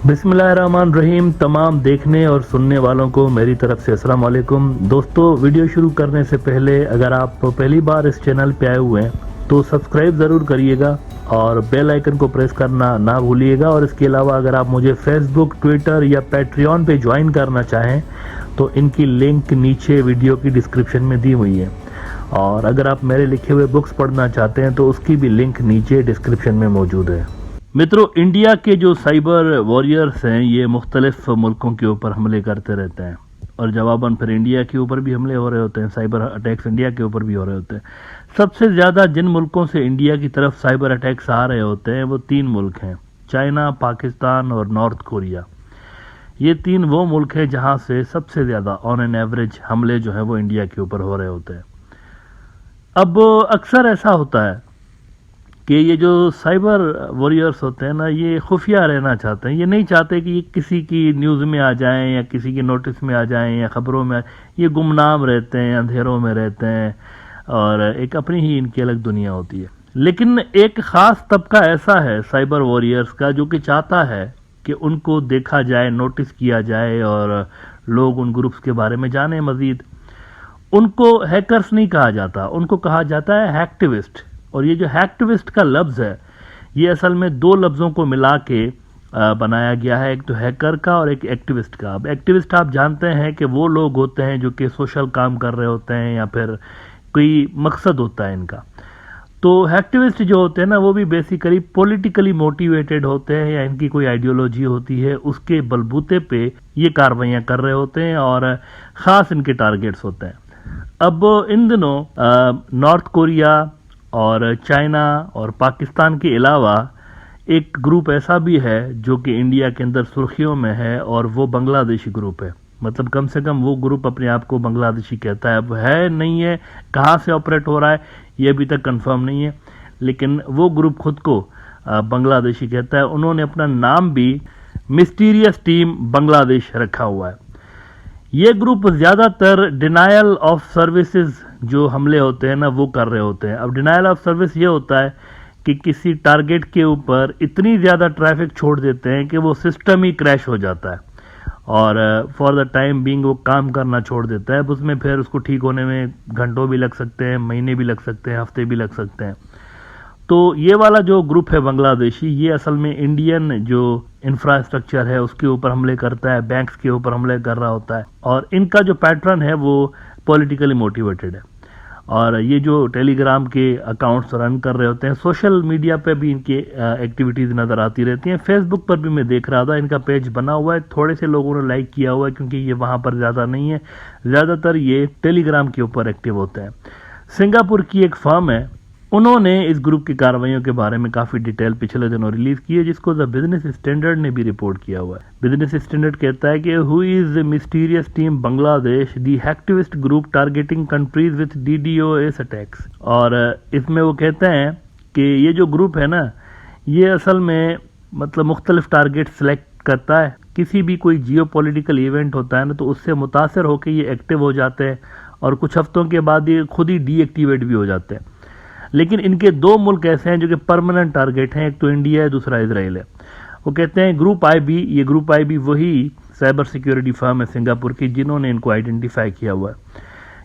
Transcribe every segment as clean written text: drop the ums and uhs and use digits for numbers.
بسم اللہ الرحمن الرحیم. تمام دیکھنے اور سننے والوں کو میری طرف سے السلام علیکم. دوستو، ویڈیو شروع کرنے سے پہلے اگر آپ پہلی بار اس چینل پہ آئے ہوئے ہیں تو سبسکرائب ضرور کریے گا اور بیل آئیکن کو پریس کرنا نہ بھولیے گا. اور اس کے علاوہ اگر آپ مجھے فیس بک، ٹویٹر یا پیٹریون پہ جوائن کرنا چاہیں تو ان کی لنک نیچے ویڈیو کی ڈسکرپشن میں دی ہوئی ہے. اور اگر آپ میرے لکھے ہوئے بکس پڑھنا چاہتے ہیں تو اس کی بھی لنک نیچے ڈسکرپشن میں موجود ہے. مترو، انڈیا کے جو سائبر وارئرز ہیں یہ مختلف ملکوں کے اوپر حملے کرتے رہتے ہیں اور جواباً پھر انڈیا کے اوپر بھی حملے ہو رہے ہوتے ہیں. سائبر اٹیکس انڈیا کے اوپر بھی ہو رہے ہوتے ہیں. سب سے زیادہ جن ملکوں سے انڈیا کی طرف سائبر اٹیکس آ رہے ہوتے ہیں وہ 3 ملک ہیں: چائنا، پاکستان اور نارتھ کوریا. یہ 3 وہ ملک ہیں جہاں سے سب سے زیادہ آن این ایوریج حملے جو ہیں وہ انڈیا کے اوپر ہو رہے ہوتے ہیں. اب اکثر ایسا ہوتا ہے کہ یہ جو سائبر وارئرز ہوتے ہیں نا، یہ خفیہ رہنا چاہتے ہیں. یہ نہیں چاہتے کہ یہ کسی کی نیوز میں آ جائیں یا کسی کی نوٹس میں آ جائیں یا خبروں میں یہ گمنام رہتے ہیں، اندھیروں میں رہتے ہیں اور ایک اپنی ہی ان کی الگ دنیا ہوتی ہے. لیکن ایک خاص طبقہ ایسا ہے سائبر وارئرز کا جو کہ چاہتا ہے کہ ان کو دیکھا جائے، نوٹس کیا جائے اور لوگ ان گروپس کے بارے میں جانیں مزید. ان کو ہیکرز نہیں کہا جاتا، ان کو کہا جاتا ہے ہیکٹیوسٹ. اور یہ جو ہیکٹیوسٹ کا لفظ ہے یہ اصل میں 2 لفظوں کو ملا کے بنایا گیا ہے، ایک تو ہیکر کا اور ایک ایکٹیوسٹ کا. اب ایکٹیوسٹ آپ جانتے ہیں کہ وہ لوگ ہوتے ہیں جو کہ سوشل کام کر رہے ہوتے ہیں یا پھر کوئی مقصد ہوتا ہے ان کا. تو ہیکٹیوسٹ جو ہوتے ہیں نا وہ بھی بیسیکلی پولیٹیکلی موٹیویٹڈ ہوتے ہیں یا ان کی کوئی آئیڈیولوجی ہوتی ہے، اس کے بلبوتے پہ یہ کاروائیاں کر رہے ہوتے ہیں اور خاص ان کے ٹارگیٹس ہوتے ہیں. اب ان دنوں نارتھ کوریا اور چائنا اور پاکستان کے علاوہ ایک گروپ ایسا بھی ہے جو کہ انڈیا کے اندر سرخیوں میں ہے اور وہ بنگلہ دیشی گروپ ہے. مطلب کم سے کم وہ گروپ اپنے آپ کو بنگلہ دیشی کہتا ہے. اب ہے نہیں ہے، کہاں سے آپریٹ ہو رہا ہے یہ ابھی تک کنفرم نہیں ہے، لیکن وہ گروپ خود کو بنگلہ دیشی کہتا ہے. انہوں نے اپنا نام بھی مسٹیریس ٹیم بنگلہ دیش رکھا ہوا ہے. یہ گروپ زیادہ تر ڈینائل آف سروسز جو حملے ہوتے ہیں نا وہ کر رہے ہوتے ہیں. اب ڈینائل آف سروس یہ ہوتا ہے کہ کسی ٹارگیٹ کے اوپر اتنی زیادہ ٹریفک چھوڑ دیتے ہیں کہ وہ سسٹم ہی کریش ہو جاتا ہے اور فار دا ٹائم بینگ وہ کام کرنا چھوڑ دیتا ہے. اب اس میں پھر اس کو ٹھیک ہونے میں گھنٹوں بھی لگ سکتے ہیں، مہینے بھی لگ سکتے ہیں، ہفتے بھی لگ سکتے ہیں. تو یہ والا جو گروپ ہے بنگلہ دیشی یہ اصل میں انڈین جو انفراسٹرکچر ہے اس کے اوپر حملے کرتا ہے، بینکس کے اوپر حملے کر رہا ہوتا ہے اور ان کا جو پیٹرن ہے وہ پولیٹیکلی موٹیویٹڈ ہے. اور یہ جو ٹیلی گرام کے اکاؤنٹس رن کر رہے ہوتے ہیں، سوشل میڈیا پہ بھی ان کی ایکٹیویٹیز نظر آتی رہتی ہیں. فیس بک پر بھی میں دیکھ رہا تھا ان کا پیج بنا ہوا ہے، تھوڑے سے لوگوں نے لائک کیا ہوا ہے کیونکہ یہ وہاں پر زیادہ نہیں ہے، زیادہ تر یہ ٹیلی گرام کے اوپر ایکٹیو ہوتے ہیں. سنگاپور کی ایک فرم ہے، انہوں نے اس گروپ کی کارروائیوں کے بارے میں کافی ڈیٹیل پچھلے دنوں ریلیز کی ہے جس کو دا بزنس اسٹینڈرڈ نے بھی رپورٹ کیا ہوا ہے. بزنس اسٹینڈرڈ کہتا ہے کہ ہو از مسٹیریس team Bangladesh the hacktivist group targeting countries with DDoS attacks. اور اس میں وہ کہتے ہیں کہ یہ جو گروپ ہے نا یہ اصل میں مطلب مختلف ٹارگیٹ سلیکٹ کرتا ہے. کسی بھی کوئی جیو پولیٹیکل ایونٹ ہوتا ہے نا تو اس سے متاثر ہو کے یہ ایکٹیو ہو جاتے ہیں اور کچھ ہفتوں کے بعد یہ خود ہی ڈی ایکٹیویٹ بھی ہو جاتے ہیں. لیکن ان کے 2 ملک ایسے ہیں جو کہ پرماننٹ ٹارگیٹ ہیں، ایک تو انڈیا ہے، دوسرا اسرائیل ہے. وہ کہتے ہیں گروپ آئی بی، یہ گروپ آئی بی وہی سائبر سیکیورٹی فرم ہے سنگاپور کی جنہوں نے ان کو آئیڈینٹیفائی کیا ہوا ہے.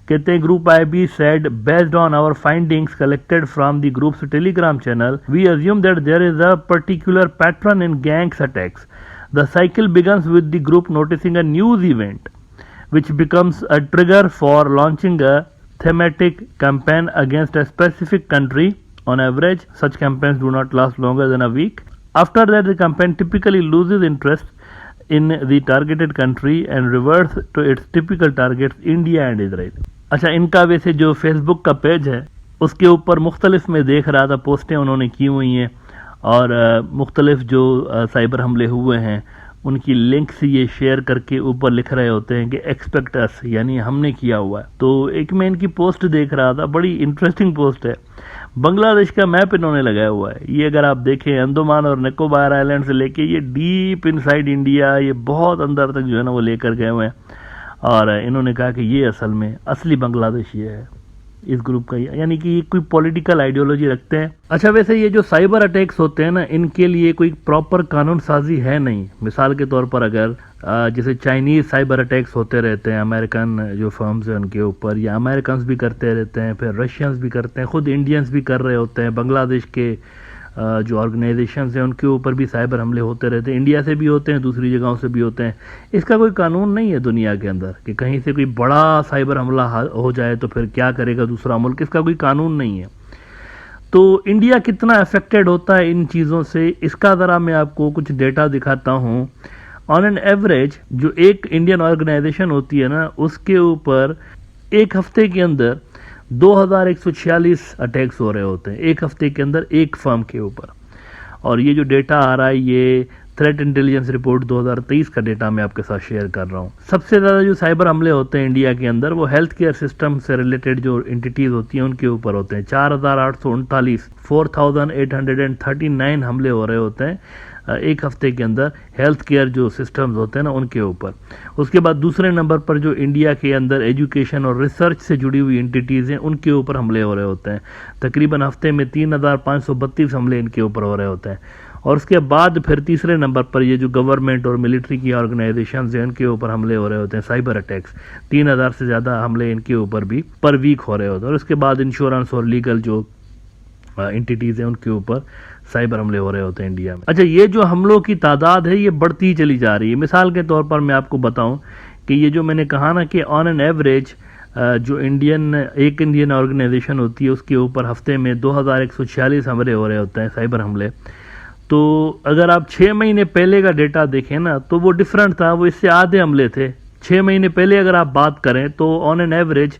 کہتے ہیں group I B said based on our findings collected from the groups Telegram channel we assume that there is a particular pattern in gangs attacks. The cycle begins with the group noticing a news event which becomes a trigger for launching a thematic campaign against a specific country. On average, such campaigns do not last longer than a week. After that, the campaign typically loses interest in the targeted country and reverts to its typical targets, India and Israel. اچھا، ان کا ویسے جو face بک کا page ہے اس کے اوپر مختلف میں دیکھ رہا تھا پوسٹیں انہوں نے کی ہوئی ہیں اور مختلف جو سائبر حملے ہوئے ہیں ان کی لنکس یہ شیئر کر کے اوپر لکھ رہے ہوتے ہیں کہ ایکسپیکٹ اس، یعنی ہم نے کیا ہوا ہے. تو ایک میں ان کی پوسٹ دیکھ رہا تھا، بڑی انٹرسٹنگ پوسٹ ہے. بنگلہ دیش کا میپ انہوں نے لگایا ہوا ہے. یہ اگر آپ دیکھیں انڈمان اور نکوبار آئیلینڈ سے لے کے یہ ڈیپ انسائیڈ انڈیا، یہ بہت اندر تک جو ہے نا وہ لے کر گئے ہوئے ہیں اور انہوں نے کہا کہ یہ اصل میں اصلی بنگلہ دیش یہ ہے. اس گروپ کا، یعنی کہ یہ کوئی پولیٹیکل آئیڈیولوجی رکھتے ہیں۔ اچھا ویسے یہ جو سائبر اٹیکس ہوتے ہیں نا، ان کے لیے کوئی پراپر قانون سازی ہے نہیں۔ مثال کے طور پر اگر جیسے چائنیز سائبر اٹیکس ہوتے رہتے ہیں امریکن جو فرمز ہیں ان کے اوپر، یا امریکنز بھی کرتے رہتے ہیں، پھر رشینز بھی کرتے ہیں، خود انڈینز بھی کر رہے ہوتے ہیں، بنگلہ دیش کے جو آرگنائزیشنز ہیں ان کے اوپر بھی سائبر حملے ہوتے رہتے ہیں، انڈیا سے بھی ہوتے ہیں، دوسری جگہوں سے بھی ہوتے ہیں۔ اس کا کوئی قانون نہیں ہے دنیا کے اندر کہ کہیں سے کوئی بڑا سائبر حملہ ہو جائے تو پھر کیا کرے گا دوسرا ملک، اس کا کوئی قانون نہیں ہے۔ تو انڈیا کتنا افیکٹڈ ہوتا ہے ان چیزوں سے، اس کا ذرا میں آپ کو کچھ ڈیٹا دکھاتا ہوں۔ آن این ایوریج جو ایک انڈین آرگنائزیشن ہوتی ہے نا، اس کے اوپر ایک ہفتے کے اندر 2146 اٹیکس ہو رہے ہوتے ہیں، ایک ہفتے کے اندر ایک فرم کے اوپر۔ اور یہ جو ڈیٹا آ رہا ہے یہ تھریٹ انٹیلیجنس رپورٹ 2023 کا ڈیٹا میں آپ کے ساتھ شیئر کر رہا ہوں۔ سب سے زیادہ جو سائبر حملے ہوتے ہیں انڈیا کے اندر وہ ہیلتھ کیئر سسٹم سے ریلیٹڈ جو انٹیٹیز ہوتی ہیں ان کے اوپر ہوتے ہیں۔ 4839 4839 حملے ہو رہے ہوتے ہیں ایک ہفتے کے اندر ہیلتھ کیئر جو سسٹمز ہوتے ہیں نا ان کے اوپر۔ اس کے بعد دوسرے نمبر پر جو انڈیا کے اندر ایجوکیشن اور ریسرچ سے جڑی ہوئی انٹیٹیز ہیں ان کے اوپر حملے ہو رہے ہوتے ہیں۔ تقریباً ہفتے میں 3532 حملے ان کے اوپر ہو رہے ہوتے ہیں۔ اور اس کے بعد پھر تیسرے نمبر پر یہ جو گورنمنٹ اور ملٹری کی آرگنائزیشنز ہیں ان کے اوپر حملے ہو رہے ہوتے ہیں، سائبر اٹیکس 3000 سے زیادہ حملے ان کے اوپر بھی پر ویک ہو رہے ہوتے ہیں۔ اور اس کے بعد انشورنس اور لیگل جو انٹیٹیز ہیں ان کے اوپر سائبر حملے ہو رہے ہوتے ہیں انڈیا میں۔ اچھا یہ جو حملوں کی تعداد ہے یہ بڑھتی چلی جا رہی ہے۔ مثال کے طور پر میں آپ کو بتاؤں کہ یہ جو میں نے کہا نا کہ آن این ایوریج جو ایک انڈین آرگنائزیشن ہوتی ہے اس کے اوپر ہفتے میں 2146 حملے ہو رہے ہوتے ہیں، سائبر حملے۔ تو اگر آپ 6 مہینے پہلے کا ڈیٹا دیکھیں نا تو وہ ڈیفرنٹ تھا، وہ اس سے آدھے حملے تھے۔ 6 مہینے پہلے اگر آپ بات کریں تو آن این ایوریج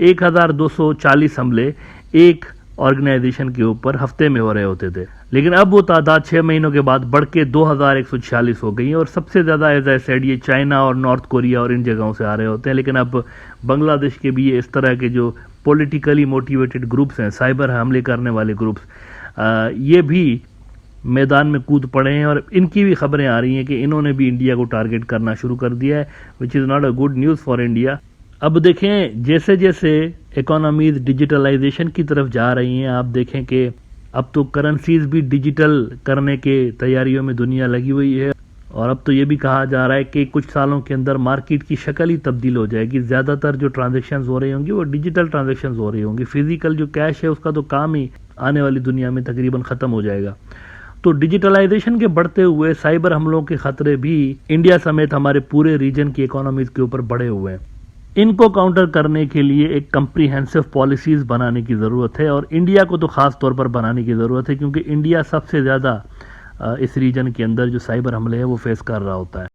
1240 حملے ایک آرگنائزیشن کے اوپر ہفتے میں ہو رہے ہوتے تھے، لیکن اب وہ تعداد 6 مہینوں کے بعد بڑھ کے 2146 ہو گئی ہے۔ اور سب سے زیادہ ایز آئی سیڈ یہ چائنا اور نارتھ کوریا اور ان جگہوں سے آ رہے ہوتے ہیں، لیکن اب بنگلہ دیش کے بھی اس طرح کے جو پولیٹیکلی موٹیویٹڈ گروپس ہیں، سائبر حملے کرنے والے گروپس، یہ بھی میدان میں کود پڑے ہیں اور ان کی بھی خبریں آ رہی ہیں کہ انہوں نے بھی انڈیا کو ٹارگٹ کرنا شروع کر دیا ہے، which is not a good news for India. اب دیکھیں جیسے جیسے اکانومیز ڈیجیٹلائزیشن کی طرف جا رہی ہیں، آپ دیکھیں کہ اب تو کرنسیز بھی ڈیجیٹل کرنے کے تیاریوں میں دنیا لگی ہوئی ہے، اور اب تو یہ بھی کہا جا رہا ہے کہ کچھ سالوں کے اندر مارکیٹ کی شکل ہی تبدیل ہو جائے گی۔ زیادہ تر جو ٹرانزیکشنز ہو رہی ہوں گی وہ ڈیجیٹل ٹرانزیکشنز ہو رہی ہوں گی، فزیکل جو کیش ہے اس کا تو کام ہی آنے والی دنیا میں تقریباً ختم ہو جائے گا۔ تو ڈیجیٹلائزیشن کے بڑھتے ہوئے سائبر حملوں کے خطرے بھی انڈیا سمیت ہمارے پورے ریجن کی اکانومیز کے اوپر بڑھے ہوئے ہیں۔ ان کو کاؤنٹر کرنے کے لیے ایک کمپریہنسو پالیسیز بنانے کی ضرورت ہے، اور انڈیا کو تو خاص طور پر بنانے کی ضرورت ہے کیونکہ انڈیا سب سے زیادہ اس ریجن کے اندر جو سائبر حملے ہیں وہ فیس کر رہا ہوتا ہے۔